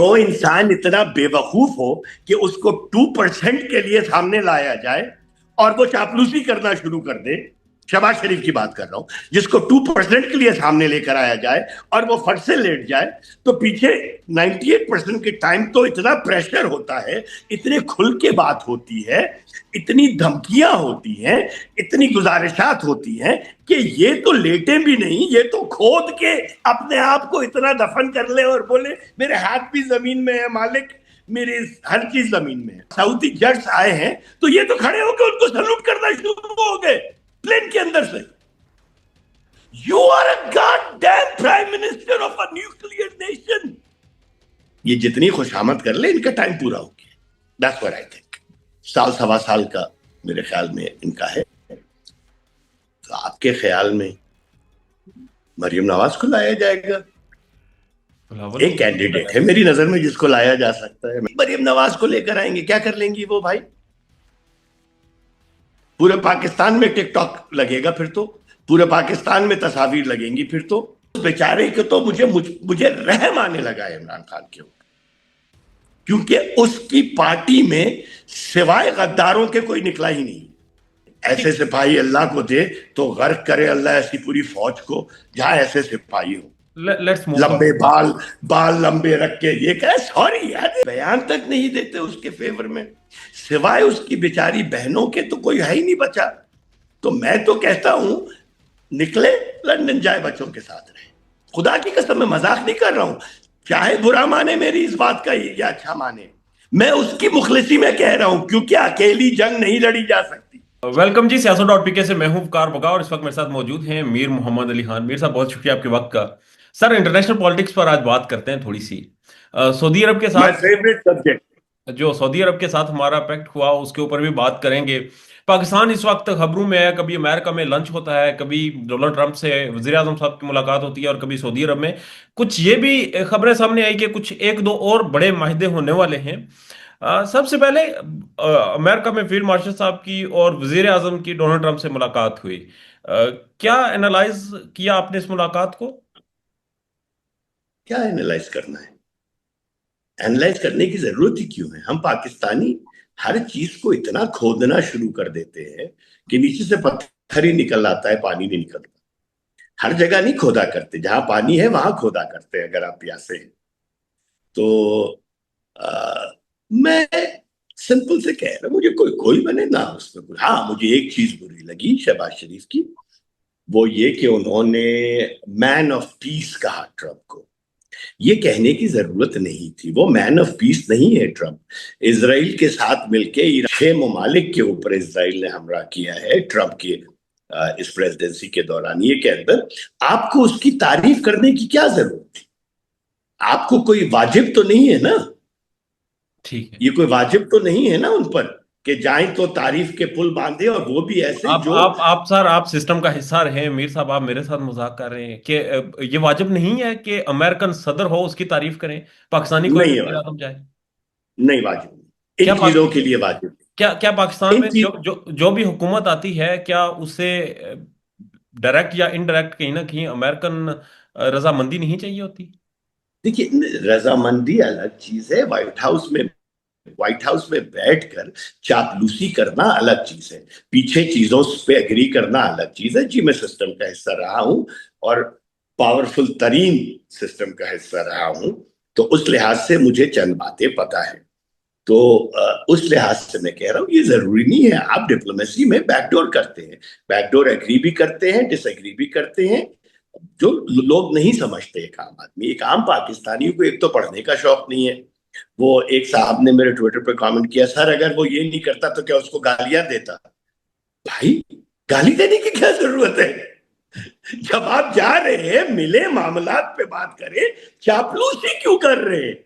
वो इंसान इतना बेवकूफ हो कि उसको 2% के लिए सामने लाया जाए और वो चापलूसी करना शुरू कर दे। शहबाज शरीफ की बात कर रहा हूं, जिसको 2% के लिए सामने लेकर आया जाए और वो फट से लेट जाए, तो पीछे 98% के टाइम तो इतना प्रेशर होता है, इतने खुल के बात होती है, इतनी धमकियां होती हैं, इतनी गुजारिशात होती हैं कि ये तो लेटे भी नहीं, ये तो खोद के अपने आप को इतना दफन कर ले और बोले मेरे हाथ भी जमीन में है मालिक, मेरी हर चीज जमीन में है। सऊदी जट्स आए हैं तो ये तो खड़े होकर उनको सल्यूट करना शुरू हो गए प्लेन के अंदर से। You are a god damn prime minister of a nuclear nation. ये जितनी खुशामद कर ले इनका टाइम पूरा हो गया। That's what I think. साल सवा साल का मेरे ख्याल में इनका है। तो आपके ख्याल में मरियम नवाज को लाया जाएगा? बिलावल को एक कैंडिडेट है मेरी नजर में जिसको लाया जा सकता है। मरियम नवाज को लेकर आएंगे, क्या कर लेंगी वो भाई? पूरे पाकिस्तान में टिकटॉक लगेगा, फिर तो पूरे पाकिस्तान में तस्वीर लगेंगी, फिर तो उस बेचारे के तो मुझे रहम आने लगा है इमरान खान के ऊपर, क्योंकि उसकी पार्टी में सिवाय गद्दारों के कोई निकला ही नहीं। ऐसे सिपाही अल्लाह को दे तो गर्क करे अल्लाह ऐसी पूरी फौज को जहां ऐसे सिपाही हो, लेट्स मूव लंबे फॉरवर्ड। बाल, बाल लंबे रख के। ये कह सॉरी यार, बयान तक नहीं देते उसके फेवर में, सिवाय उसकी बेचारी बहनों के तो कोई है ही नहीं बचा। तो मैं तो कहता हूं निकले लंदन जाए, बच्चों के साथ रहे। खुदा की कसम, मैं मजाक नहीं कर रहा हूं, चाहे बुरा माने मेरी इस बात का या अच्छा माने, मैं उसकी मुखलिसी में कह रहा हूं, क्योंकि अकेली जंग नहीं लड़ी जा सकती। वेलकम जी, सियासत डॉट पीके से मैं हूं वकार बगा और इस वक्त मेरे साथ मौजूद हैं मीर मोहम्मद अली खान। मीर साहब, बहुत शुक्रिया आपके वक्त का। सर, इंटरनेशनल पॉलिटिक्स पर आज बात करते हैं थोड़ी सी। सऊदी अरब के माय साथ फेवरेट सब्जेक्ट। जो सऊदी अरब के साथ हमारा पैक्ट हुआ उसके ऊपर भी बात करेंगे। पाकिस्तान इस वक्त खबरों में है, कभी अमेरिका में लंच होता है, कभी डोनाल्ड ट्रंप से वजीर आजम साहब की मुलाकात होती है और कभी सऊदी अरब में। कुछ ये भी खबरें सामने आई कि कुछ एक दो और बड़े माहिदे होने वाले हैं। सबसे पहले अमेरिका में फील्ड मार्शल साहब की और वजीर आजम की डोनाल्ड ट्रंप से मुलाकात हुई। क्या एनालाइज किया आपने इस मुलाकात को? क्या एनालाइज करना है? एनालाइज करने की जरूरत ही क्यों है? हम पाकिस्तानी हर चीज को इतना खोदना शुरू कर देते हैं कि नीचे से पत्थर ही निकल आता है, पानी नहीं निकलता। हर जगह नहीं खोदा करते, जहां पानी है वहां खोदा करते हैं अगर आप प्यासे हैं तो। मैं सिंपल से कह रहा हूं, मुझे कोई कोई बने ना उसमें हाँ, मुझे एक चीज बुरी लगी शहबाज शरीफ की, वो ये कि उन्होंने मैन ऑफ पीस कहा ट्रंप को। ये कहने की जरूरत नहीं थी, वो मैन ऑफ पीस नहीं है ट्रंप। इसराइल के साथ मिलके 6 ममालिक के ऊपर इसराइल ने हमला किया है ट्रंप के इस प्रेसिडेंसी के दौरान। ये के अंदर आपको उसकी तारीफ करने की क्या जरूरत थी? आपको कोई वाजिब तो नहीं है ना, ठीक है। ये कोई वाजिब तो नहीं है ना उन पर कि जाएं तो तारीफ के पुल बांधे, और वो भी ऐसे आप जो। आप आप सर, आप सिस्टम का हिस्सा रहे हैं। मीर साहब, आप मेरे साथ मजाक कर रहे हैं कि ये वाजिब नहीं है कि अमेरिकन सदर हो उसकी तारीफ करें, पाकिस्तानी कोई नहीं है वजीर वाजिब, आजम जाए? नहीं वाजिब नहीं, क्या इन चीजों के लिए वाजिब क्या पाकिस्तान नहीं। में इन चीज, जो भी हुकूमत आती है, क्या उसे डायरेक्ट या इनडायरेक्ट कहीं ना कहीं अमेरिकन रजामंदी नहीं चाहिए होती? देखिए, रजामंदी अलग चीज है, व्हाइट हाउस में बैठकर चापलूसी करना अलग चीज है, पीछे चीजों पे एग्री करना अलग चीज है। जी, मैं सिस्टम का हिस्सा रहा हूं और पावरफुल तरीन सिस्टम का हिस्सा रहा हूं, तो उस लिहाज से मुझे चंद बातें पता है। तो उस लिहाज से मैं कह रहा हूं ये जरूरी नहीं है। आप डिप्लोमेसी में बैकडोर करते हैं, बैकडोर एग्री भी करते हैं, डिसएग्री भी करते हैं। जो लोग नहीं समझते, एक आम आदमी, एक आम पाकिस्तानी को एक तो पढ़ने का शौक नहीं है। वो एक साहब ने मेरे ट्विटर पे कमेंट किया, सर अगर वो ये नहीं करता तो क्या उसको गालियां देता? भाई, गाली देने की क्या जरूरत है? जब आप जा रहे हैं मिले, मामलात पे बात करें, चापलूसी क्यों कर रहे हैं?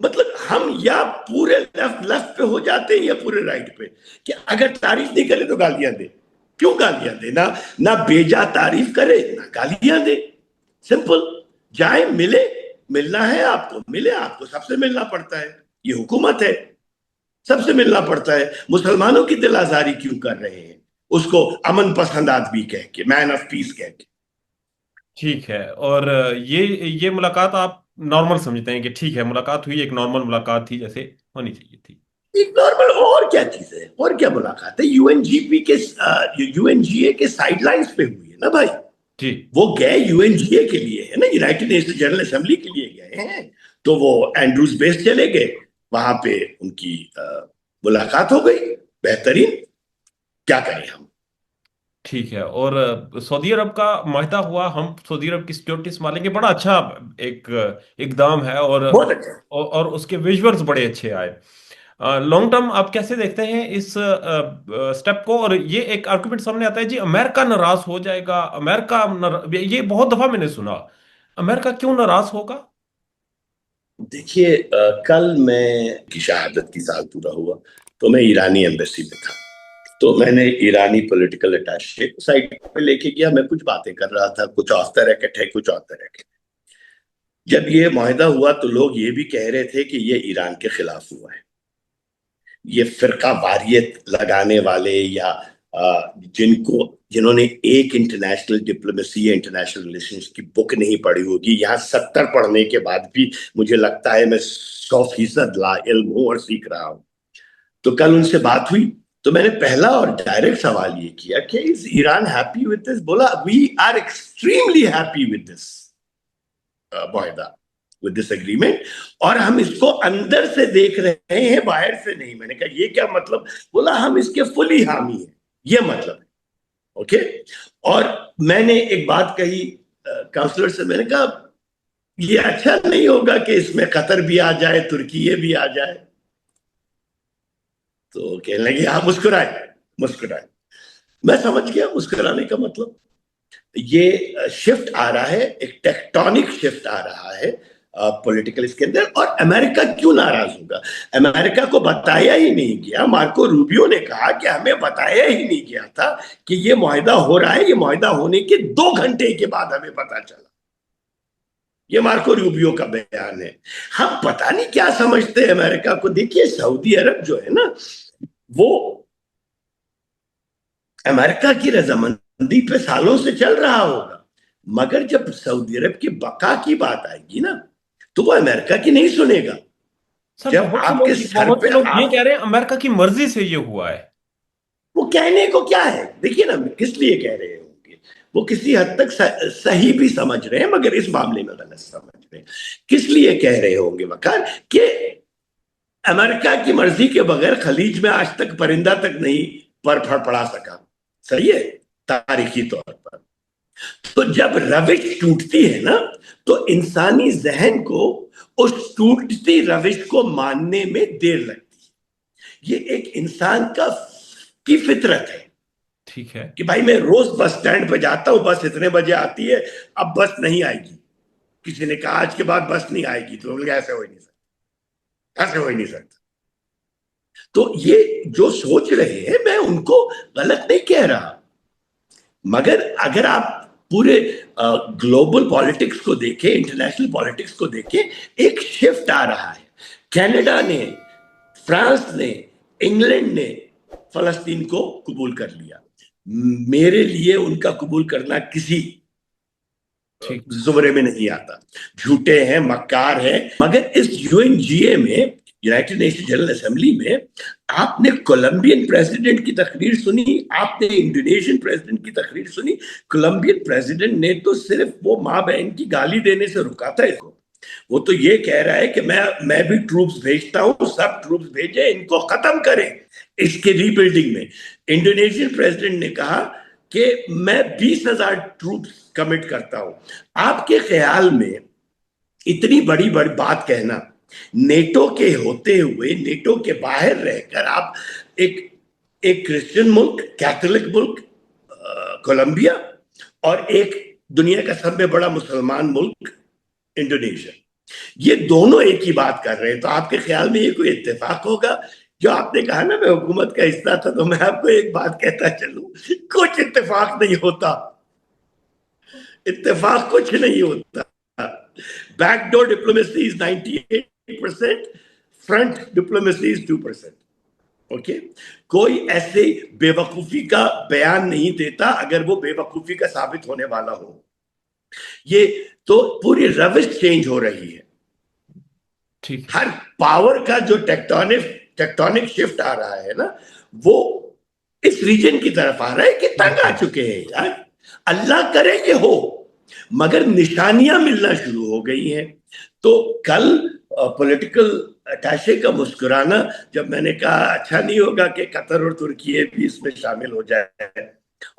मतलब हम या पूरे लेफ्ट लेफ्ट पे हो जाते हैं या पूरे राइट पे, कि अगर तारीफ नहीं करे तो गालियां दे। क्यों गालियां दे? ना ना बेजा तारीफ करे ना गालियां दे। सिंपल। जाए मिले, मिलना है आपको मिले, आपको सबसे मिलना पड़ता है, ये हुकूमत है, सबसे मिलना पड़ता है। मुसलमानों की दिल आजारी क्यों कर रहे हैं उसको अमन पसंद आदमी कह के, मैन ऑफ पीस कह के? ठीक है। और ये मुलाकात आप नॉर्मल समझते हैं कि ठीक है, मुलाकात हुई, एक नॉर्मल मुलाकात थी जैसे होनी चाहिए थी। एक नॉर्मल, और क्या चीज है, और क्या मुलाकात है, यूएनजीपी के यूएनजीए के साइडलाइंस पे हुई है ना भाई। जी। वो गए यूएनजीए के लिए है ना, यूनाइटेड नेशन जनरल असेंबली के लिए गए हैं। तो वो एंड्रूज बेस चले गए, वहां पे उनकी मुलाकात हो गई। बेहतरीन, क्या करें हम। ठीक है। और सऊदी अरब का माहिदा हुआ, हम सऊदी अरब की सिक्योरिटी संभालेंगे, बड़ा अच्छा एक इकदाम है। बहुत अच्छा। और उसके विजुअल्स बड़े अच्छे आए। लॉन्ग टर्म आप कैसे देखते हैं इस स्टेप को? और ये एक आर्गुमेंट सामने आता है जी, अमेरिका नाराज हो जाएगा, ये बहुत दफा मैंने सुना। अमेरिका क्यों नाराज होगा? देखिए, कल मैं की शहादत की साल पूरा हुआ, तो मैं ईरानी एम्बेसी में था। तो मैंने ईरानी पॉलिटिकल अटैचे साइड पे लेके गया, मैं कुछ बातें कर रहा था, कुछ ऑफ द रेकॉर्ड है, कुछ ऑफ द रेकॉर्ड। जब ये माहिदा हुआ तो लोग ये भी कह रहे थे कि ये ईरान के खिलाफ हुआ है। ये फिरका वारियत लगाने वाले, या जिन्होंने एक इंटरनेशनल डिप्लोमेसी या इंटरनेशनल रिलेशंस की बुक नहीं पढ़ी होगी, यहाँ 70 पढ़ने के बाद भी मुझे लगता है मैं 100% ला इल्म हूं और सीख रहा हूं। तो कल उनसे बात हुई, तो मैंने पहला और डायरेक्ट सवाल ये किया कि is Iran happy with this. बोला we are extremely happy with this मुआहदा, विद दिस एग्रीमेंट, और हम इसको अंदर से देख रहे हैं, बाहर से नहीं। मैंने कहा ये क्या मतलब? बोला हम इसके फुली हामी हैं, ये मतलब है। ओके। और मैंने एक बात कही काउंसलर से, मैंने कहा ये अच्छा नहीं होगा कि इसमें कतर भी आ जाए, तुर्की ये भी आ जाए। तो कहने लगे आप मुस्कुराए, मुस्कुराए। मैं समझ गया मुस्कुराने का मतलब। ये शिफ्ट आ रहा है, एक टेक्टोनिक शिफ्ट आ रहा है पॉलिटिकल इसके अंदर। और अमेरिका क्यों नाराज होगा? अमेरिका को बताया ही नहीं गया। मार्को रूबियो ने कहा कि हमें बताया ही नहीं गया था कि ये मुआहदा हो रहा है। ये मुआहदा होने के 2 घंटे के बाद हमें पता चला। ये मार्को रूबियो का बयान है। हम पता नहीं क्या समझते हैं अमेरिका को। देखिए, सऊदी अरब जो है ना, वो अमेरिका की रजामंदी पे सालों से चल रहा होगा, मगर जब सऊदी अरब की बका की बात आएगी ना, तो वो अमेरिका की नहीं सुनेगा। सर, जब आपके सर बहुत पे से लोग ये आप, कह रहे हैं अमेरिका की मर्जी से ये हुआ है। वो कहने को क्या है, देखिए ना, किस लिए कह रहे होंगे। वो किसी हद तक सही भी समझ रहे हैं, मगर इस मामले में गलत समझ रहे हैं। किस लिए कह रहे होंगे वकार कि अमेरिका की मर्जी के बगैर खलीज में आज तक परिंदा तक नहीं पर फड़फड़ा सका। सही है, तारीखी तौर पर। तो जब रविश टूटती है ना, तो इंसानी जहन को उस टूटती रविश को मानने में देर लगती है। ये एक इंसान का की फितरत है ठीक है। कि भाई मैं रोज बस स्टैंड पे जाता हूं, बस इतने बजे आती है, अब बस नहीं आएगी। किसी ने कहा आज के बाद बस नहीं आएगी, तो ऐसे हो ही नहीं सकता, ऐसे हो ही नहीं सकता। तो ये जो सोच रहे हैं, मैं उनको गलत नहीं कह रहा, मगर अगर आप पूरे ग्लोबल पॉलिटिक्स को देखें, इंटरनेशनल पॉलिटिक्स को देखें, एक शिफ्ट आ रहा है। कनाडा ने, फ्रांस ने, इंग्लैंड ने फलस्तीन को कबूल कर लिया। मेरे लिए उनका कबूल करना किसी ठीक। जुमरे में नहीं आता। झूठे हैं, मक्कार हैं। मगर इस यूएनजीए में, यूनाइटेड नेशन जनरल असेंबली में, आपने कोलंबियन प्रेसिडेंट की तकरीर सुनी, आपने इंडोनेशियन प्रेसिडेंट की तकरीर सुनी। कोलंबियन प्रेसिडेंट ने तो सिर्फ वो माँ बहन की गाली देने से रुका था इसको। वो तो ये कह रहा है कि मैं भी ट्रूप्स भेजता हूं, सब ट्रूप्स भेजे, इनको खत्म करें इसके रीबिल्डिंग में। इंडोनेशियन प्रेसिडेंट ने कहा कि मैं 20,000 ट्रूप्स कमिट करता हूं। आपके ख्याल में इतनी बड़ी बड़ी बात कहना, नेटो के होते हुए, नेटो के बाहर रहकर आप एक एक क्रिश्चियन मुल्क, कैथोलिक मुल्क कोलंबिया, और एक दुनिया का सबसे बड़ा मुसलमान मुल्क इंडोनेशिया, ये दोनों एक ही बात कर रहे हैं, तो आपके ख्याल में ये कोई इत्तेफाक होगा? जो आपने कहा ना मैं हुकूमत का हिस्सा था, तो मैं आपको एक बात कहता चलूं, कुछ इत्तेफाक नहीं होता। इत्तेफाक कुछ नहीं होता। Backdoor diplomacy is 98%, front diplomacy is 2%। Okay. कोई ऐसे बेवकूफी का बयान नहीं देता अगर वो बेवकूफी का साबित होने वाला हो। ये तो पूरी रविश चेंज हो रही है। ठीक है। हर पावर का जो टेक्टोनिक टेक्टोनिक शिफ्ट आ रहा है ना, वो इस रीजन की तरफ आ रहा है कि तंग आ चुके हैं यार। अल्लाह करे कि हो, मगर निशानियां मिलना शुरू हो गई हैं। तो कल पॉलिटिकल अटैचे का मुस्कुराना, जब मैंने कहा अच्छा नहीं होगा कि कतर और तुर्की भी इसमें शामिल हो जाए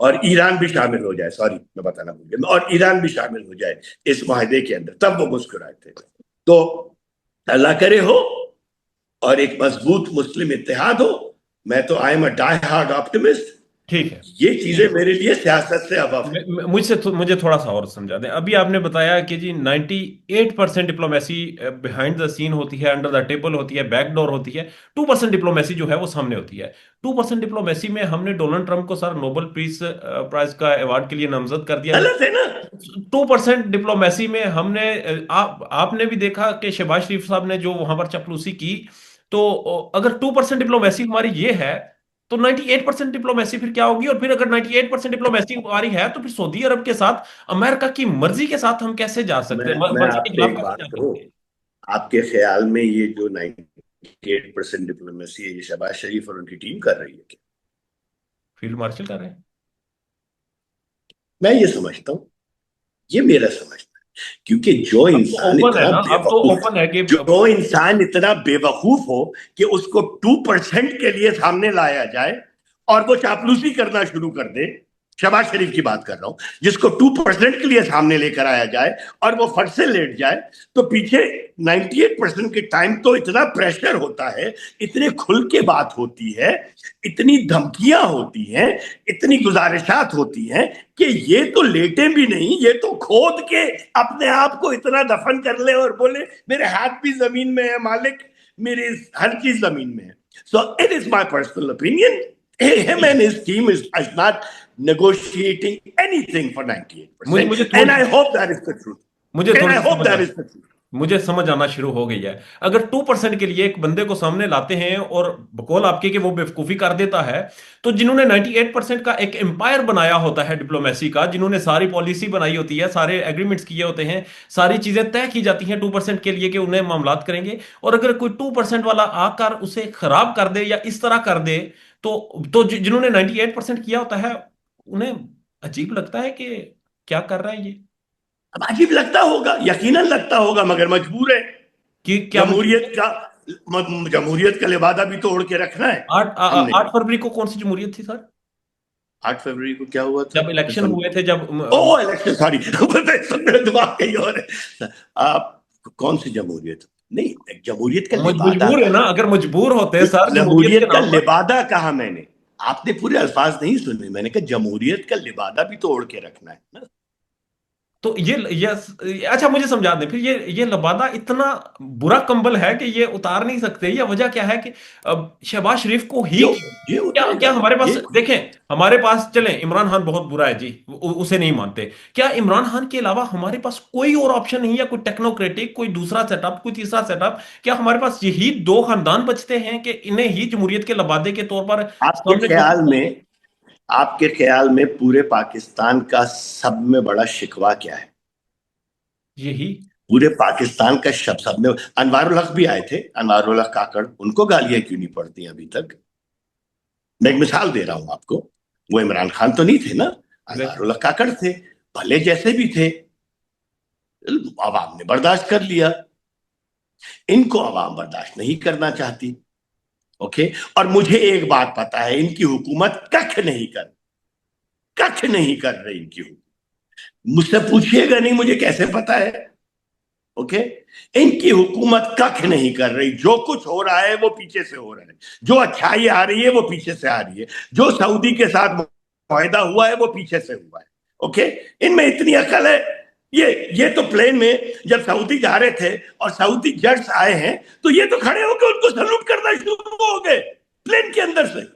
और ईरान भी शामिल हो जाए, सॉरी मैं बताना भूल गया, और ईरान भी शामिल हो जाए इस माहदे के अंदर, तब वो मुस्कुराए थे। तो अल्लाह करे हो और एक मजबूत मुस्लिम इत्तेहाद हो। मैं तो I am a die hard optimist. ठीक है। ये चीजें मेरे लिए सियासत से अबव है। मुझे थोड़ा सा और समझा दें। अभी आपने बताया कि जी 98% डिप्लोमेसी बिहाइंड द सीन होती है, अंडर द टेबल होती है, बैकडोर होती है। 2% डिप्लोमेसी जो है वो सामने होती है। 2% डिप्लोमेसी में हमने डोनाल्ड ट्रंप को सर नोबेल पीस प्राइज का अवार्ड के लिए नामजद कर दिया। गलत है ना। 2% डिप्लोमेसी में हमने आपने भी देखा कि शहबाज शरीफ साहब ने जो वहां पर चापलूसी की। तो अगर 2% डिप्लोमेसी हमारी ये है, तो 98% डिप्लोमेसी फिर क्या होगी? और फिर अगर 98% डिप्लोमेसी हमारी है, तो फिर सऊदी अरब के साथ, अमेरिका की मर्जी के साथ हम कैसे जा सकते हैं? मैं मर्जी के आपसे खिलाफ एक कैसे बात जा कहूं, सकते हैं? आपके ख्याल में ये जो 98% डिप्लोमेसी है, ये शहबाज शरीफ और उनकी टीम कर रही है क्या? फील्ड मार्शल कर रहे हैं। मैं ये समझता हूं, ये मेरा समझ, क्योंकि जो अब तो इंसान ओपन है इतना ना, अब तो बेवकूफ, ओपन है कि जो इंसान इतना बेवकूफ हो कि उसको 2% के लिए सामने लाया जाए और वो चापलूसी करना शुरू कर दे, शहबाज शरीफ की बात कर रहा हूं, जिसको 2% के लिए सामने लेकर आया जाए और वो फट से लेट जाए, तो पीछे 98% के टाइम तो इतना प्रेशर होता है, इतने खुल के बात होती है, इतनी धमकियां होती हैं, इतनी गुजारिशात होती हैं कि ये तो लेटे भी नहीं, ये तो खोद के अपने आप को इतना दफन कर ले और बोले मेरे हाथ भी जमीन में है मालिक, मेरी हर चीज जमीन में है। So it is my personal opinion, him and his team is not negotiating anything for मुझे 98%, मुझे and थोड़ी I hope that is the truth, मुझे and थोड़ी I सी hope समझ आ that is the truth. मुझे समझ आना शुरू हो गई है। अगर 2% के लिए एक बंदे को सामने लाते हैं और बकौल आपके कि वो बेवकूफी कर देता है, तो जिन्होंने 98% का एक एम्पायर बनाया होता है डिप्लोमेसी का, जिन्होंने सारी पॉलिसी बनाई होती है, सारे एग्रीमेंट्स किए होते हैं, सारी चीजें तय की जाती हैं 2% के लिए कि उन्हें मामलात करेंगे, और अगर कोई 2% वाला आकर उसे खराब कर दे या इस तरह कर दे, तो जिन्होंने 98% किया होता है, उन्हें अजीब लगता है कि क्या कर रहा है ये। अब अजीब लगता होगा, यकीनन लगता होगा, मगर मजबूर है। कि क्या मुझे जमहूरियत का जमहूरियत का लिबादा भी तो ओढ़ के रखना है हमने। 8 फरवरी को कौन सी जमहूरियत थी सर? 8 फरवरी को क्या हुआ था? जब इलेक्शन हुए थे, जब ओ इलेक्शन, सॉरी मेरा दिमाग कहीं और है। आप कौन सी जमहूरियत? नहीं, जमहूरियत का लिबादा मजबूर है ना, कहा, अगर मजबूर होते सर जमहूरियत के जमहूरियत का नाम पर। लिबादा कहा मैंने, आपने पूरे अल्फाज नहीं सुने, मैंने कहा जमहूरियत का लिबादा भी तो ओढ़ के रखना है ना। तो ये अच्छा, मुझे समझा दें फिर, ये लबादा इतना बुरा कंबल है कि ये उतार नहीं सकते, या वजह क्या है कि अब शहबाज शरीफ को ही क्यों? क्यों? ये क्या उतरेगा, क्या हमारे पास, ये देखें, हमारे पास चलें, इमरान खान बहुत बुरा है जी, उसे नहीं मानते। क्या इमरान खान के अलावा हमारे पास कोई और ऑप्शन नहीं है? कोई टेक्नोक्रेटिक, कोई दूसरा सेटअप, कोई तीसरा सेटअप? क्या हमारे पास यही दो खानदान बचते हैं कि इन्हें ही जमहूरियत के लबादे के तौर पर आपके सामने छोड़ ख्याल दिया? में, आपके ख्याल में पूरे पाकिस्तान का सब में बड़ा शिकवा क्या है? यही। पूरे पाकिस्तान का सब में, अनवारुल हक भी आए थे, अनवारुल हक काकड़, उनको गालियां क्यों नहीं पड़ती अभी तक? मैं एक मिसाल दे रहा हूं आपको, वो इमरान खान तो नहीं थे ना, अनवारुल हक काकड़ थे, भले जैसे भी थे, अवाम ने बर्दाश्त कर लिया। इनको अवाम बर्दाश्त नहीं करना चाहती। ओके, और मुझे एक बात पता है, इनकी हुकूमत कख नहीं कर रही इनकी हुकूमत। मुझसे पूछिएगा नहीं मुझे कैसे पता है। ओके, इनकी हुकूमत कख नहीं कर रही, जो कुछ हो रहा है वो पीछे से हो रहा है, जो अच्छाई आ रही है वो पीछे से आ रही है, जो सऊदी के साथ मुआहदा हुआ है वो पीछे से हुआ है। ओके, इनमें इतनी अकल है। ये तो प्लेन में जब सऊदी जा रहे थे और सऊदी जट्स आए हैं, तो ये तो खड़े होकर उनको सल्यूट करना शुरू हो गए प्लेन के अंदर से।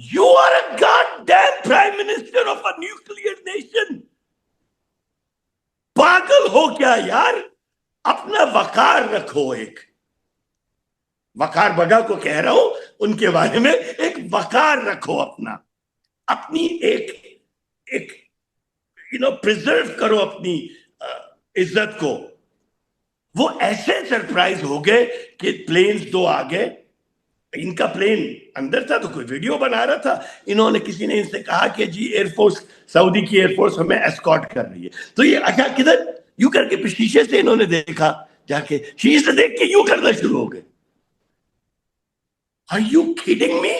You are a god damn prime minister of a nuclear nation. पागल हो क्या यार? अपना वकार रखो। एक वकार बगा को कह रहा हूं, उनके बारे में एक वकार रखो अपना, अपनी एक एक प्रिजर्व करो अपनी इज्जत को। वो ऐसे सरप्राइज हो गए कि प्लेन्स दो आ गए, इनका प्लेन अंदर था तो कोई वीडियो बना रहा था, इन्होंने किसी ने इनसे कहा कि जी एयरफोर्स, सऊदी की एयरफोर्स हमें एस्कॉर्ट कर रही है। तो ये अच्छा किधर, यूं करके शीशे से इन्होंने देखा, जाके शीशे से देख के यूं करना शुरू हो गए। Are you kidding me?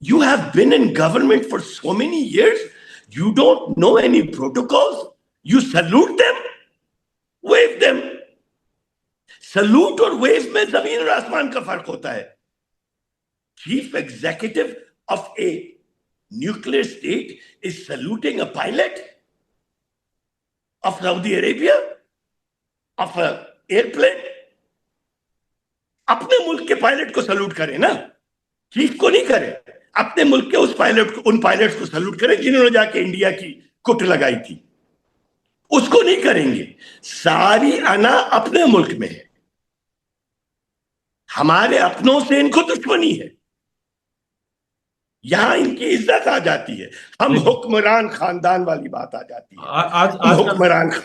You have been in government for so many years. You don't know any protocols. You salute them, wave them. Salute और wave में जमीन और आसमान का फर्क होता है। Chief executive of a nuclear state is saluting a pilot of Saudi Arabia, of an airplane. अपने मुल्क के पायलट को सल्यूट करे ना, चीफ को नहीं करे। अपने मुल्क के उस पायलट को, उन पायलट्स को सल्यूट करें जिन्होंने जाके इंडिया की कुट लगाई थी, उसको नहीं करेंगे। सारी अना अपने मुल्क में है, हमारे अपनों से इनको दुश्मनी है, यहां इनकी इज्जत आ जाती है। हम हुक्मरान खानदान वाली बात आ जाती है। आज हुक्मरान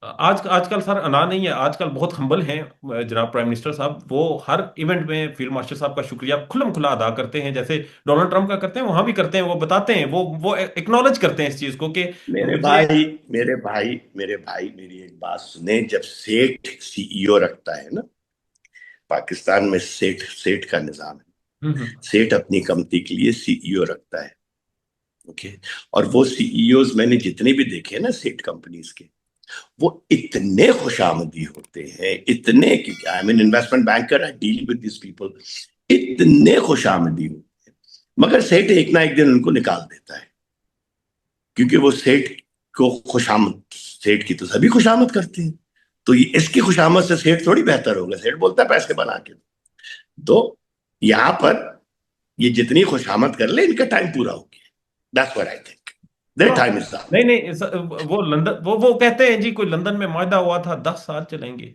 आजकल सर अना नहीं है, आजकल बहुत हम्बल हैं जनाब प्राइम मिनिस्टर साहब। वो हर इवेंट में फील्ड मार्शल साहब का शुक्रिया खुल्लम खुला अदा करते हैं, जैसे डोनाल्ड ट्रंप का करते हैं, वहां भी करते हैं। वो बताते हैं, वो एक्नॉलेज करते हैं इस चीज को कि मेरे मुझे। भाई मेरे भाई मेरे भाई मेरी एक बात सुने, जब सेठ सीईओ रखता है ना, पाकिस्तान में सेठ सेठ का निजाम है, सेठ अपनी कंपनी के लिए सीईओ रखता है, ओके। और वो सीईओज मैंने जितने भी देखे ना सेठ कंपनीज के, वो इतने खुशामदी होते हैं, इतने कि I mean investment banker, I deal with this people, इतने खुशामदी होते हैं। मगर सेठ एक ना एक दिन उनको निकाल देता है, क्योंकि वो सेठ को खुशामद, सेठ की तो सभी खुशामद करते हैं, तो ये इसकी खुशामद से सेठ थोड़ी बेहतर होगा। सेठ बोलता है पैसे बना के। तो यहां पर ये जितनी खुशामद कर ले, इनका टाइम पूरा हो गया। That's what I think, their time is up. नहीं नहीं वो लंदन, वो कहते हैं जी कोई लंदन में मायदा हुआ था 10 साल चलेंगे।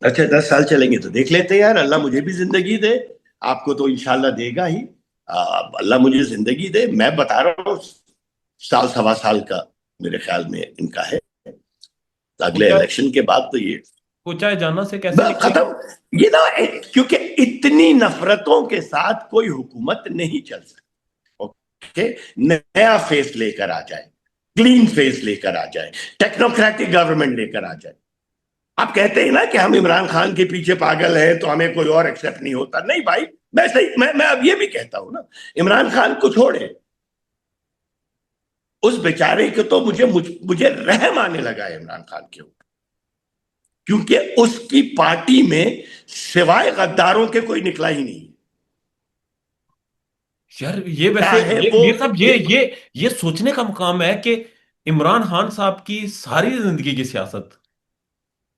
अच्छा 10 साल चलेंगे तो देख लेते हैं यार, अल्लाह मुझे भी जिंदगी दे, आपको तो इंशाल्लाह देगा ही। अल्लाह मुझे जिंदगी दे, मैं बता रहा हूँ, साल सवा साल का मेरे ख्याल में इनका है, अगले इलेक्शन के बाद तो ये चाहे जाना से कैसे निकलेगा। खत्म। ये ना, क्योंकि इतनी नफरतों के साथ कोई हुकूमत नहीं चल सकती, ओके। नया फेस लेकर आ जाए, क्लीन फेस लेकर आ जाए, टेक्नोक्रेटिक गवर्नमेंट लेकर आ जाए। आप कहते हैं ना कि हम इमरान खान के पीछे पागल हैं तो हमें कोई और एक्सेप्ट नहीं होता। नहीं भाई, मैं सही, मैं अब ये भी कहता हूं ना, इमरान खान को छोड़े, उस बेचारे के तो मुझे रहम आने लगा है इमरान खान के ऊपर, क्योंकि उसकी पार्टी में सिवाय गद्दारों के कोई निकला ही नहीं। यार ये वैसे मीर साहब, ये सोचने का मुकाम है कि इमरान खान साहब की सारी जिंदगी की सियासत,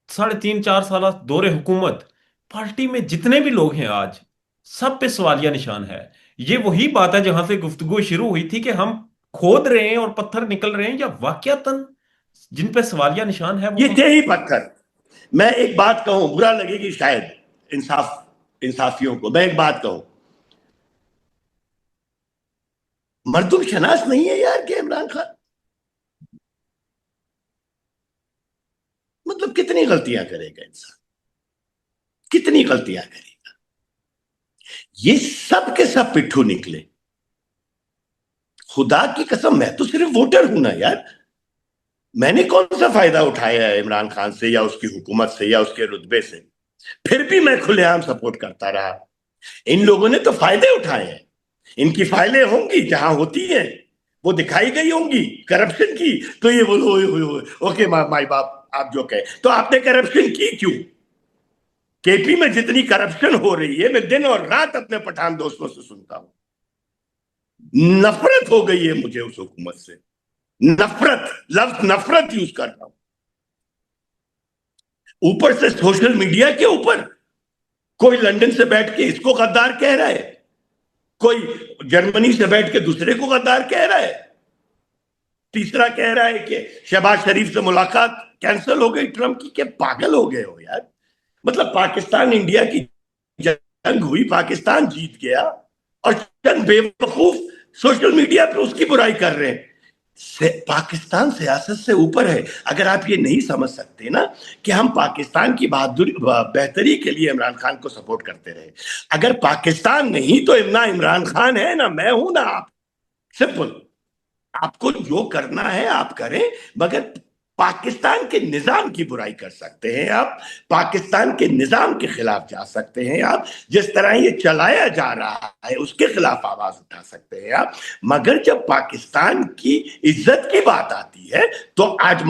3.5-4 साल दौरे हुकूमत, पार्टी में जितने भी लोग हैं आज, सब पे सवालिया निशान है। ये वही बात है जहां से गुफ्तगू शुरू हुई थी कि हम खोद रहे हैं और पत्थर निकल रहे हैं, या वाकयातन जिन पे सवालिया निशान है वो ये थे ही पत्थर। मैं एक बात कहूं, बुरा लगेगी शायद इंसाफियों को, मैं एक बात कहूं, मर्दुम शनास नहीं है यार कि इमरान खान, मतलब कितनी गलतियां करेगा इंसान, कितनी गलतियां करेगा। ये सब के सब पिट्ठू निकले, खुदा की कसम, मैं तो सिर्फ वोटर हूं ना यार, मैंने कौन सा फायदा उठाया है इमरान खान से या उसकी हुकूमत से या उसके रुतबे से, फिर भी मैं खुलेआम सपोर्ट करता रहा। इन लोगों ने तो फायदे उठाए हैं, इनकी फाइलें होंगी जहां होती हैं, वो दिखाई गई होंगी करप्शन की, तो ये बोलो ओके माई बाप आप जो कहे। तो आपने करप्शन की क्यों? केपी में जितनी करप्शन हो रही है, मैं दिन और रात अपने पठान दोस्तों से सुनता हूं, नफरत हो गई है मुझे उस हुकूमत से, नफरत, लफ्ज नफरत यूज कर रहा हूं। ऊपर से सोशल मीडिया के ऊपर कोई लंदन से बैठ के इसको गद्दार कह रहा है, कोई जर्मनी से बैठ के दूसरे को गद्दार कह रहा है, तीसरा कह रहा है कि शहबाज शरीफ से मुलाकात कैंसिल हो गई ट्रंप की। क्या पागल हो गए हो यार? मतलब पाकिस्तान इंडिया की जंग हुई, पाकिस्तान जीत गया, और चंद बेवकूफ सोशल मीडिया पे उसकी बुराई कर रहे हैं। पाकिस्तान सियासत से ऊपर है। अगर आप ये नहीं समझ सकते ना कि हम पाकिस्तान की बहादुरी बेहतरी के लिए इमरान खान को सपोर्ट करते रहे, अगर पाकिस्तान नहीं तो ना इमरान खान है, ना मैं हूं, ना आप। सिंपल। आपको जो करना है आप करें, मगर पाकिस्तान के निजाम की बुराई कर सकते हैं आप, पाकिस्तान के निजाम के खिलाफ जा सकते हैं आप, जिस तरह ये चलाया जा रहा है उसके खिलाफ आवाज उठा सकते हैं आप। मगर जब पाकिस्तान की इज्जत की बात आती है तो आज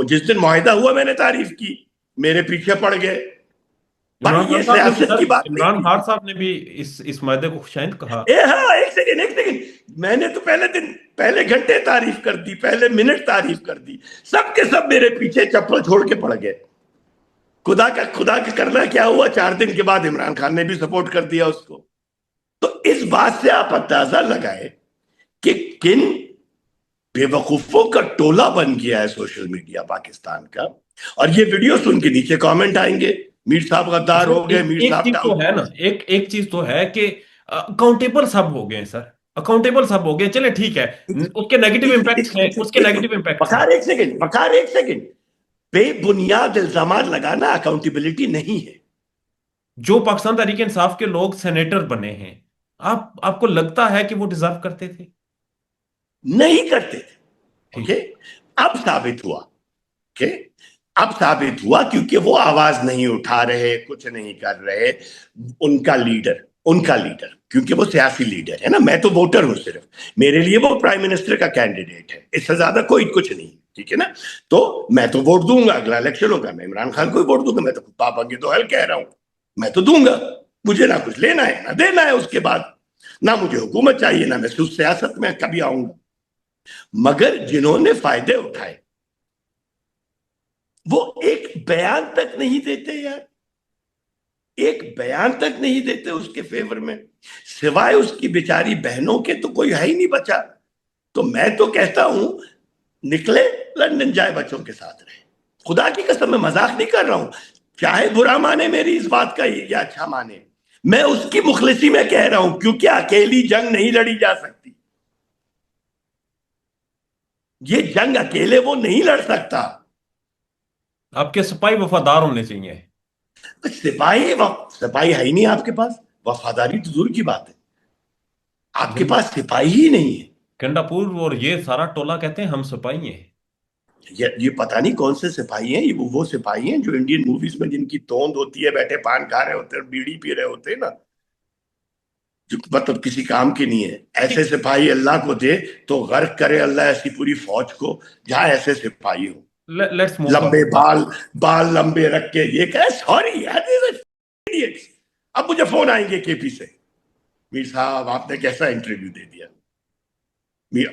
जिस दिन मुआहिदा हुआ मैंने तारीफ की, मेरे पीछे पड़ गए। इमरान भाई खान ये साहब ने भी सियासत सर, की बात नहीं इमरान थी। खान साहब ने भी इस मायदे को खुशाइंद कहा। हाँ, एक सेकंड, एक सेकंड। मैंने तो पहले दिन, पहले घंटे तारीफ कर दी, पहले मिनट तारीफ कर दी, सबके सब मेरे पीछे चप्पल छोड़ के पड़ गए। खुदा का करना क्या हुआ, 4 दिन के बाद इमरान खान ने भी सपोर्ट कर दिया उसको। तो इस बात से आप अंदाजा लगाए कि किन बेवकूफों का टोला बन गया है सोशल मीडिया पाकिस्तान का। और ये वीडियो सुन के नीचे कमेंट आएंगे, मीर साहब गद्दार सर हो गए, एक मीर एक साहब चीज तो टाउट। है ना, एक चीज तो है कि अकाउंटेबल सब हो गए हैं सर, अकाउंटेबल सब हो गए, चले ठीक है। उसके नेगेटिव इम्पैक्ट्स हैं, उसके नेगेटिव इम्पैक्ट्स हैं। बखार एक सेकंड, बखार एक सेकंड। बेबुनियाद इल्जाम लगाना अकाउंटेबिलिटी नहीं है। जो पाकिस्तान तहरीक इंसाफ के लोग सेनेटर बने हैं, आपको लगता है कि वो डिजर्व करते थे? नहीं करते थे। ओके। ठीक। अब साबित हुआ। ओके। अब साबित हुआ क्योंकि वो आवाज नहीं उठा रहे, कुछ नहीं कर रहे। उनका लीडर क्योंकि वो सियासी लीडर है ना, मैं तो वोटर हूं सिर्फ। मेरे लिए वो प्राइम मिनिस्टर का कैंडिडेट है, इससे ज्यादा कोई कुछ नहीं। ठीक है ना। तो मैं तो वोट दूंगा, अगला इलेक्शन होगा मैं इमरान खान को ही वोट दूंगा। मैं तो पापा की तो हल कह रहा हूं, मैं तो दूंगा। मुझे ना कुछ लेना है ना देना है उसके बाद, ना मुझे हुकूमत चाहिए, ना मैं सियासत में कभी आऊंगा। मगर जिन्होंने फायदे उठाए वो एक बयान तक नहीं देते यार, एक बयान तक नहीं देते उसके फेवर में, सिवाय उसकी बेचारी बहनों के तो कोई है ही नहीं बचा। तो मैं तो कहता हूं, निकले लंदन जाए बच्चों के साथ रहे। खुदा की कसम, मैं मजाक नहीं कर रहा हूं। चाहे बुरा माने मेरी इस बात का या अच्छा माने, मैं उसकी मुखलिसी में कह रहा हूं, क्योंकि अकेली जंग नहीं लड़ी जा सकती। ये जंग अकेले वो नहीं लड़ सकता। आपके सिपाही वफादार होने चाहिए। सिपाही है ही नहीं आपके पास, वफादारी तो दूर की बात है, आपके गंड- पास सिपाही ही नहीं है। गंडापुर और ये सारा टोला कहते हैं हम सिपाही हैं। ये पता नहीं कौन से सिपाही हैं, ये वो सिपाही हैं जो इंडियन मूवीज में जिनकी तोंद होती है, बैठे पान खा रहे होते हैं, बीड़ी पी रहे होते हैं ना, जो मतलब किसी काम के नहीं है। ऐसे सिपाही अल्लाह को दे तो गर्क करे अल्लाह ऐसी पूरी फौज को जहां ऐसे सिपाही हो, लेट्स मूव लंबे फॉरवर्ड। बाल, बाल लंबे रख के। ये कह सॉरी यार, idiots। अब मुझे फोन आएंगे केपी से, मीर साहब आपने कैसा इंटरव्यू दे दिया।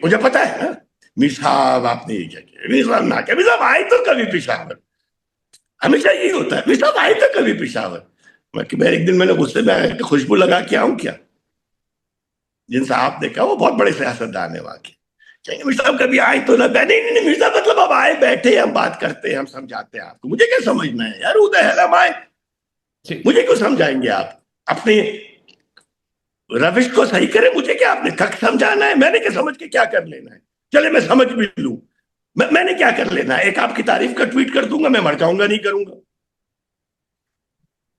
मुझे पता है ना, मीर साहब आपने ये क्या किया, मीर साहब ना क्या, मीर साहब आए तो कभी पेशावर, हमेशा यही होता है, मीर साहब आए तो कभी पेशावर। मैं एक दिन मैंने गुस्से में आया कि खुशबू लगा के आऊं क्या, जिनसे आपने कहा वो बहुत बड़े सियासतदान है वहां के। चाहिए मीर साहब कभी आए तो ना, नहीं नहीं नहीं मीर साहब, मतलब अब आए बैठे हम बात करते हैं, हम समझाते हैं आपको। मुझे क्या समझना है यार, उधर है हम आए, ठीक। मुझे क्यों समझाएंगे आप। अपने रविश को सही करें, मुझे क्या आपने कख समझाना है, मैंने क्या समझ के क्या कर लेना है। चले मैं समझ भी लूं, मैंने क्या कर लेना है, एक आपकी तारीफ का ट्वीट कर दूंगा, मैं मर जाऊंगा नहीं करूंगा।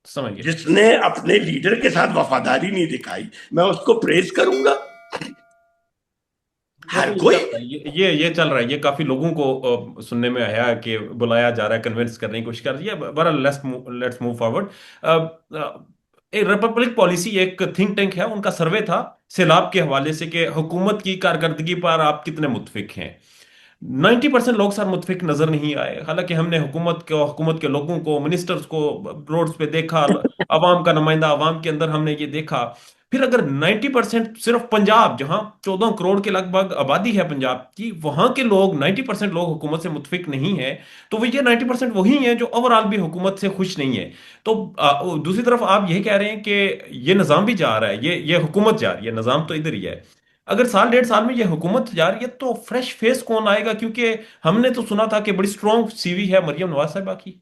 समझ गया। जिसने अपने लीडर के साथ वफादारी नहीं दिखाई मैं उसको प्रेज करूंगा। वैसे हर ये चल कोई। रहा है, ये चल रहा है, ये काफी लोगों को सुनने में आया है कि बुलाया जा रहा है, कन्विंस करने की कोशिश कर रही है। बहरहाल लेट्स मूव फॉरवर्ड। एक रिपब्लिक पॉलिसी एक थिंक टैंक है, उनका सर्वे था सैलाब के हवाले से कि हुकूमत की कारकर्दगी पर आप कितने मुतफिक हैं। 90% लोग सर मुतफिक नजर नहीं आए। हालांकि हमने हुकूमत के लोगों को, मिनिस्टर्स को रोड्स पे देखा, अवाम का नुमाइंदा अवाम के अंदर हमने ये देखा। फिर अगर 90% सिर्फ पंजाब, जहां 14 करोड़ के लगभग आबादी है पंजाब की, वहां के लोग 90% लोग हुकूमत से मुतफिक नहीं है, तो वो ये 90% वही हैं जो ओवरऑल भी हुकूमत से खुश नहीं है। तो दूसरी तरफ आप यही कह रहे हैं कि ये निज़ाम भी जा रहा है, ये हुकूमत जा रही है, निज़ाम तो इधर ही है। अगर साल डेढ़ साल में ये हुकूमत जा रही है तो फ्रेश फेस कौन आएगा? क्योंकि हमने तो सुना था कि बड़ी स्ट्रॉन्ग सीवी है मरियम नवाज साहिबा की।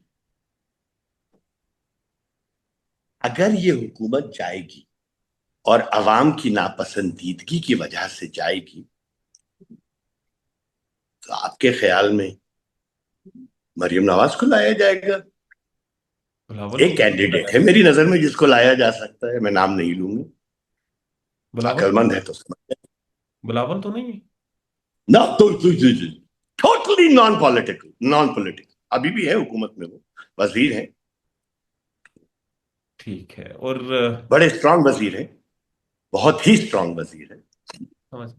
अगर ये हुकूमत जाएगी और अवाम की नापसंदीदगी की वजह से जाएगी, तो आपके ख्याल में मरियम नवाज को लाया जाएगा? बिलावल को एक क्यों नहीं कैंडिडेट लाया? है मेरी नजर में जिसको लाया जा सकता है, मैं नाम नहीं लूंगा। बिलावल तो अक्लमंद है तो समझ। बिलावल तो नहीं है। ना तो totally non political, non political अभी भी है हुकूमत में, वो वजीर है, ठीक है। और बड़े स्ट्रांग वजीर है, बहुत ही स्ट्रांग वजीर है। समझ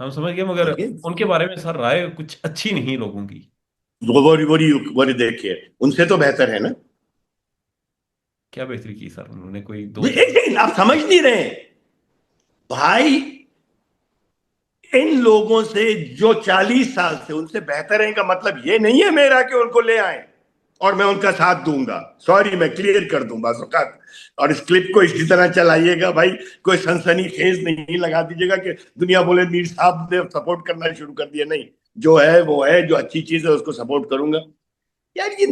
हम समझ गए, मगर समझ गए? उनके बारे में सर राय कुछ अच्छी नहीं लोगों की। वो देखिए, उनसे तो बेहतर है ना। क्या बेहतरी की सर उन्होंने? कोई दो एक चार। सेकंड, आप समझ नहीं रहे भाई। इन लोगों से जो 40 साल से उनसे बेहतर है का मतलब ये नहीं है मेरा कि उनको ले आए और मैं उनका साथ दूंगा। सॉरी, मैं क्लियर कर दूंगा औकात। और इस क्लिप को इसी तरह चलाइएगा भाई, कोई सनसनी खेज नहीं लगा दीजिएगा कि दुनिया बोले मीर साहब ने सपोर्ट करना शुरू कर दिया। नहीं, जो है वो है, जो अच्छी चीज है उसको सपोर्ट करूंगा। यार ये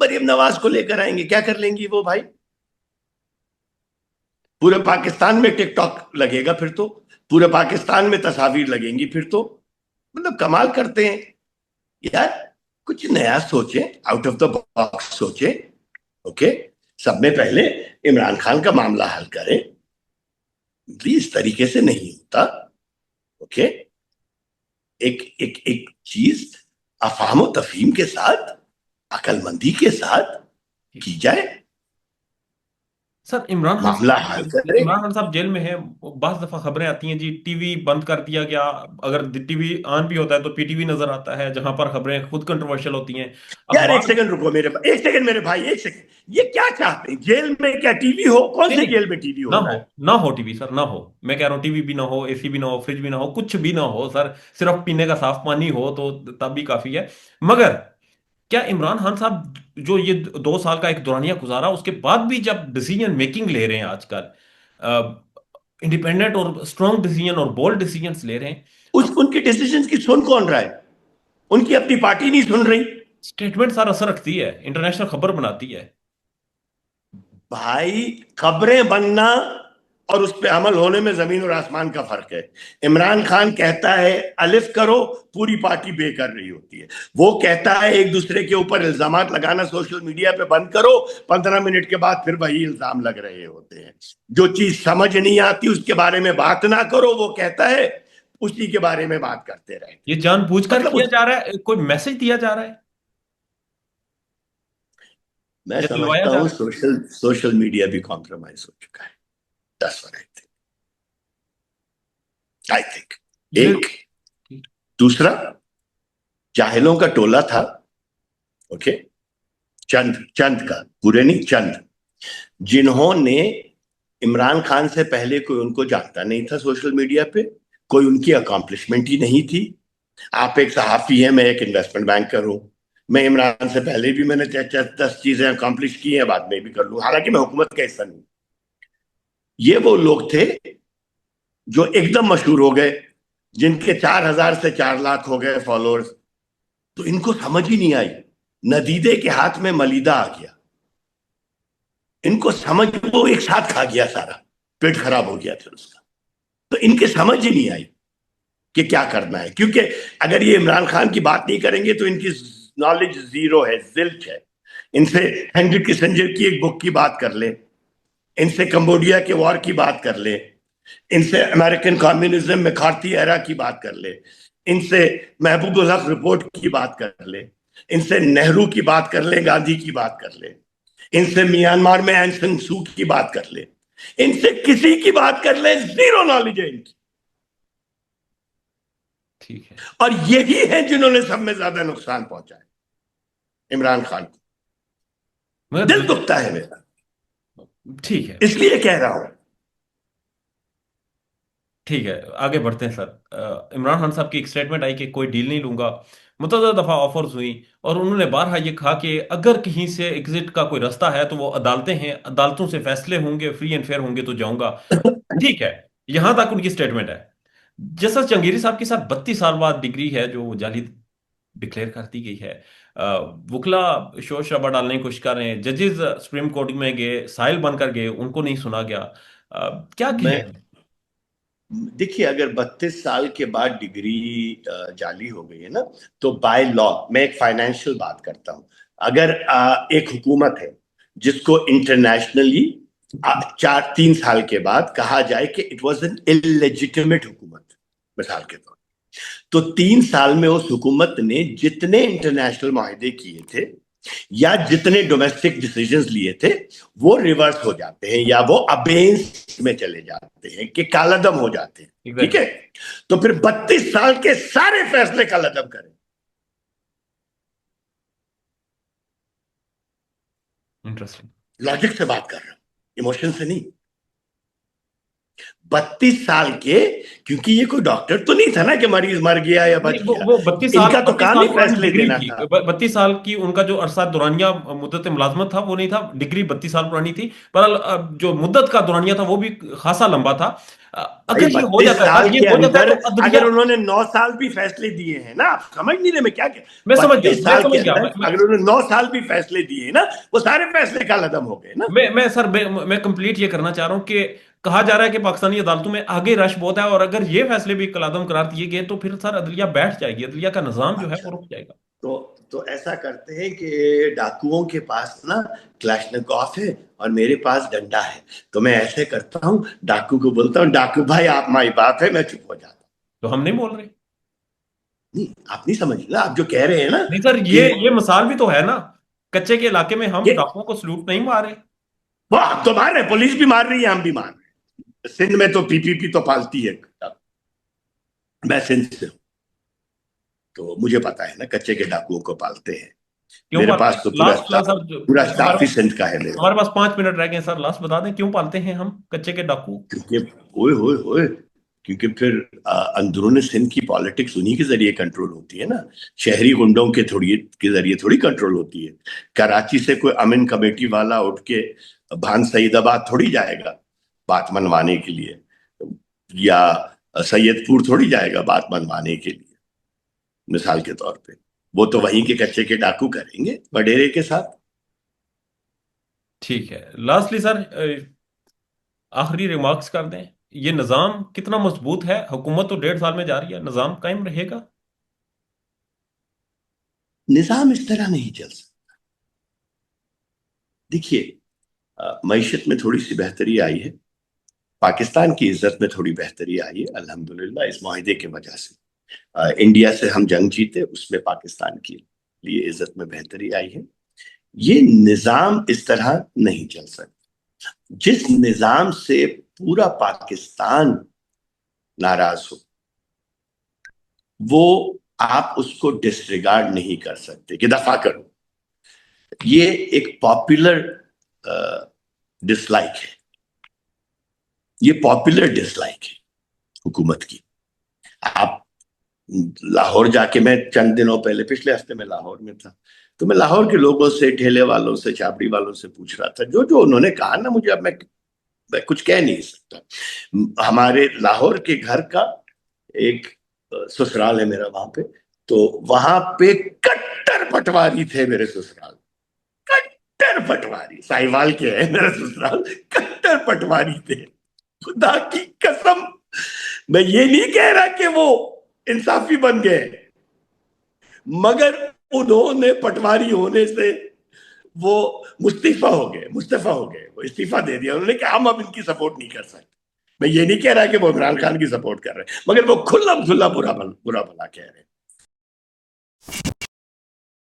मरियम नवाज को लेकर आएंगे, क्या कर लेंगी वो भाई? पूरे पाकिस्तान में टिकटॉक लगेगा फिर तो, पूरे पाकिस्तान में तस्वीर लगेंगी फिर तो। मतलब कमाल करते हैं यार। कुछ नया सोचे, आउट ऑफ द बॉक्स सोचे। ओके, सब में पहले इमरान खान का मामला हल करें। इस तरीके से नहीं होता। ओके, एक एक एक चीज अफाम तफहीम के साथ, अकलमंदी के साथ की जाए, सर इमरान खान मामला हल साहब, करें। इमरान खान साहब जेल में हैं। बास दफा खबरें आती हैं जी, टीवी बंद कर दिया गया। अगर टीवी ऑन भी होता है तो पीटीवी नजर आता है, जहां पर खबरें खुद कंट्रोवर्शियल होती हैं। यार एक अखबार। सेकंड रुको मेरे, एक सेकंड मेरे भाई, एक सेकंड। ये क्या चाहते हैं? जेल में क्या टीवी हो? कौन नहीं से नहीं, जेल में टीवी ना होना हो, है? ना हो टीवी सर, ना हो। मैं कह रहा हूँ टीवी भी ना हो, एसी भी ना हो, फ्रिज भी ना हो, कुछ भी ना हो सर। सिर्फ पीने का साफ पानी हो तो तब भी काफी है। मगर क्या इमरान खान साहब जो ये 2 साल का एक दौरानिया गुजारा, उसके बाद भी जब डिसीजन मेकिंग ले रहे हैं आजकल, इंडिपेंडेंट और स्ट्रॉन्ग डिसीजन और बोल्ड डिसीजंस ले रहे हैं। उस उनके डिसीजन की सुन कौन रहा है? उनकी अपनी पार्टी नहीं सुन रही। स्टेटमेंट सारा असर रखती है, इंटरनेशनल खबर बनाती है। भाई, खबरें बनना और उस पर अमल होने में जमीन और आसमान का फर्क है। इमरान खान कहता है अलिफ करो, पूरी पार्टी बे कर रही होती है। वो कहता है एक दूसरे के ऊपर इल्जामात लगाना सोशल मीडिया पे बंद करो, 15 मिनट के बाद फिर वही इल्जाम लग रहे होते हैं। जो चीज समझ नहीं आती उसके बारे में बात ना करो, वो कहता है उसी के बारे में बात करते रहते ये हैं। जानबूझकर मतलब किया उस, जा रहा है, कोई मैसेज दिया जा रहा है मैं या दिलवाया समझता जा हूं रहा है? सोशल सोशल मीडिया भी कॉम्प्रोमाइज हो चुका है। दस वन आई थिंक। ये एक, दूसरा, जाहिलों का टोला था। ओके, चंद चंद का, पूरे नहीं, चंद, जिन्होंने इमरान खान से पहले कोई उनको जानता नहीं था सोशल मीडिया पे, कोई उनकी अकॉम्प्लिशमेंट ही नहीं थी। आप एक सहाफी हैं, मैं एक इन्वेस्टमेंट बैंकर हूं। मैं इमरान से पहले भी मैंने 10 चीजें अकॉम्प्लिश की हैं, बाद में भी कर लूं, हालांकि मैं हुकूमत का हिस्सा नहीं। ये वो लोग थे जो एकदम मशहूर हो गए, जिनके 4,000 से 4 लाख हो गए फॉलोअर्स। तो इनको समझ ही नहीं आई, नदीदे के हाथ में मलिदा आ गया। इनको समझ, वो एक साथ खा गया सारा, पेट खराब हो गया फिर उसका। तो इनके समझ ही नहीं आई कि क्या करना है, क्योंकि अगर ये इमरान खान की बात नहीं करेंगे तो इनकी नॉलेज जीरो है, जिल्च है। इनसे हेनरी किसिंजर की एक बुक की बात कर ले, इनसे कंबोडिया के वॉर की बात कर ले, इनसे अमेरिकन कम्युनिज्म में खारती एरा की बात कर ले, इनसे महबूबुल हक रिपोर्ट की बात कर ले, इनसे नेहरू की बात कर ले, गांधी की बात कर ले, इनसे म्यांमार में एंग सन सू की बात कर ले, इनसे किसी की बात कर ले, जीरो नॉलेज है इनकी। ठीक है। और यही है जिन्होंने सब में ज्यादा नुकसान पहुंचा है इमरान खान को। मगर दिल दुखता है मेरा, ठीक है। इसलिए कह रहा हूं। ठीक है, आगे बढ़ते हैं सर। इमरान खान साहब की एक स्टेटमेंट आई कि कोई डील नहीं लूंगा। मुतअद्दिद दफा ऑफर्स हुई और उन्होंने बारहा ये कहा कि अगर कहीं से एग्जिट का कोई रास्ता है तो वो अदालतें हैं, अदालतों से फैसले होंगे, फ्री एंड फेयर होंगे तो जाऊंगा। ठीक है, यहां तक उनकी स्टेटमेंट है। जसर चंगेरी साहब के साथ 32 साल बाद डिग्री है जो जाली डिक्लेयर कर दी गई है। अ, वकला शोर शराबा डालने की कोशिश कर रहे हैं, जजेस सुप्रीम कोर्ट में गए, साइल बनकर गए, उनको नहीं सुना गया। क्या मैं कहें? देखिए, अगर 32 साल के बाद डिग्री जाली हो गई है ना, तो बाय लॉ, मैं एक फाइनेंशियल बात करता हूं, अगर एक हुकूमत है जिसको इंटरनेशनली 3 साल के बाद कहा जाए कि इट वाज एन इलेजिटिमेट हुकूमत, मिसाल के तौर, तो 3 साल में उस हुकूमत ने जितने इंटरनेशनल माहिदे किए थे या जितने डोमेस्टिक डिसीजंस लिए थे, वो रिवर्स हो जाते हैं या वो अबेंस में चले जाते हैं, कि कालादम हो जाते हैं। ठीक है, तो फिर 32 साल के सारे फैसले कालादम करें। इंटरेस्टिंग। लॉजिक से बात कर रहा हूं, इमोशन से नहीं। 32 साल के, क्योंकि ये कोई डॉक्टर तो नहीं था ना कि मरीज मर गया या नहीं, बच गया, वो 32 साल इनका तो 32 काम साल ही पुरानी फैसले डिग्री देना थी। था। 32 साल की उनका जो अरसा दुरानिया मुद्दत मुलाजमत था वो नहीं था, डिग्री 32 साल पुरानी थी। पर जो मुद्दत का दुरानिया था वो भी खासा लंबा था। भाई, अगर ये हो 32 जाता है साल सर, ये के हो जाता है अंदर तो अदलिया। अगर उन्होंने 9 साल भी फैसले दिए हैं ना, आप समझ नहीं रहे मैं क्या कह, मैं समझ गया, 32 मैं साल के समझ गया। अंदर अगर उन्होंने 9 साल भी फैसले दिए हैं ना, वो सारे फैसले कालअदम हो गए ना। मैं सर, मैं कंप्लीट ये करना चाह रहा हूं कि कहा जा रहा है कि पाकिस्तानी अदालतों में आगे रश बहुत है, और अगर ये फैसले भी कलादम करार दिए गए तो फिर सर अदलिया बैठ जाएगी, अदलिया का निजाम जो है अच्छा, वो रुक जाएगा। तो ऐसा करते हैं कि डाकुओं के पास ना क्लाशनिकोव है और मेरे पास डंडा है, तो मैं ऐसे करता हूँ, डाकू को बोलता हूँ, डाकू भाई आप माई बाप है, मैं चुप हो जाता हूँ। तो हम नहीं बोल रहे। नहीं, आप नहीं समझ ना, आप जो कह रहे हैं ना नहीं सर, कि ये मिसाल भी तो है ना, कच्चे के इलाके में हम ये, डाकुओं को सलूट नहीं मारे। वो हम तो मार रहे हैं, पुलिस भी मार रही है, हम भी मार रहे हैं। सिंध में तो पीपीपी तो पालती है, मैं सिंध से हूँ, तो मुझे पता है ना, कच्चे के डाकुओं को पालते हैं। क्यों मेरे पालते पास हैं तो पूरा लास्ट स्टाफ, सर पूरा हमारे स्टाफ ही पास सिंध का है मेरे पास। हमारे पास 5 मिनट रह गए सर, लास्ट बता दें क्यों पालते हैं हम कच्चे के डाकू। क्योंकि ओए होए होए, क्योंकि फिर अंदरूनी सिंध की पॉलिटिक्स उन्हीं के जरिए कंट्रोल होती है ना, शहरी गुंडों के थोड़ी के जरिए थोड़ी कंट्रोल होती है। कराची से कोई अमीन कमेटी वाला उठ के भान सईदाबाद थोड़ी जाएगा बात मनवाने के लिए, या सैयदपुर थोड़ी जाएगा बात मनवाने के लिए, मिसाल के तौर पे। वो तो वहीं के कच्चे के डाकू करेंगे वडेरे के साथ। ठीक है, लास्टली सर आखिरी रिमार्क्स कर दें। ये निज़ाम कितना मजबूत है? हुकूमत तो 1.5 साल में जा रही है, निज़ाम कायम रहेगा? निजाम इस तरह नहीं चल सकता। देखिए, मईशत में थोड़ी सी बेहतरी आई है, पाकिस्तान की इज्जत में थोड़ी बेहतरी आई है अल्हम्दुलिल्लाह, इस माहिदे की वजह से। इंडिया से हम जंग जीते, उसमें पाकिस्तान की लिए इज्जत में बेहतरी आई है। ये निजाम इस तरह नहीं चल सकता। जिस निजाम से पूरा पाकिस्तान नाराज हो, वो आप उसको डिसरिगार्ड नहीं कर सकते कि दफा करो। ये एक पॉपुलर डिसलाइक है, ये पॉपुलर डिसलाइक है हुकूमत की। आप लाहौर जाके, मैं चंद दिनों पहले पिछले हफ्ते में लाहौर में था, तो मैं लाहौर के लोगों से, ठेले वालों से, छाबड़ी वालों से पूछ रहा था, जो जो उन्होंने कहा ना मुझे, अब मैं कुछ कह नहीं सकता। हमारे लाहौर के घर का एक ससुराल है मेरा वहां पे, तो वहां पे कट्टर पटवारी थे मेरे ससुराल, कट्टर पटवारी, साहिवाल के है मेरा ससुराल, कट्टर पटवारी थे। खुदा की कसम, मैं ये नहीं कह रहा कि वो इंसाफी बन गए, मगर उन्होंने पटवारी होने से वो मुस्तफा हो गए, वो इस्तीफा दे दिया उन्होंने कि हम अब इनकी सपोर्ट नहीं कर सकते। मैं ये नहीं कह रहा कि वो इमरान खान की सपोर्ट कर रहे हैं, मगर वो खुल्ला खुल्ला बुरा भला कह रहे हैं।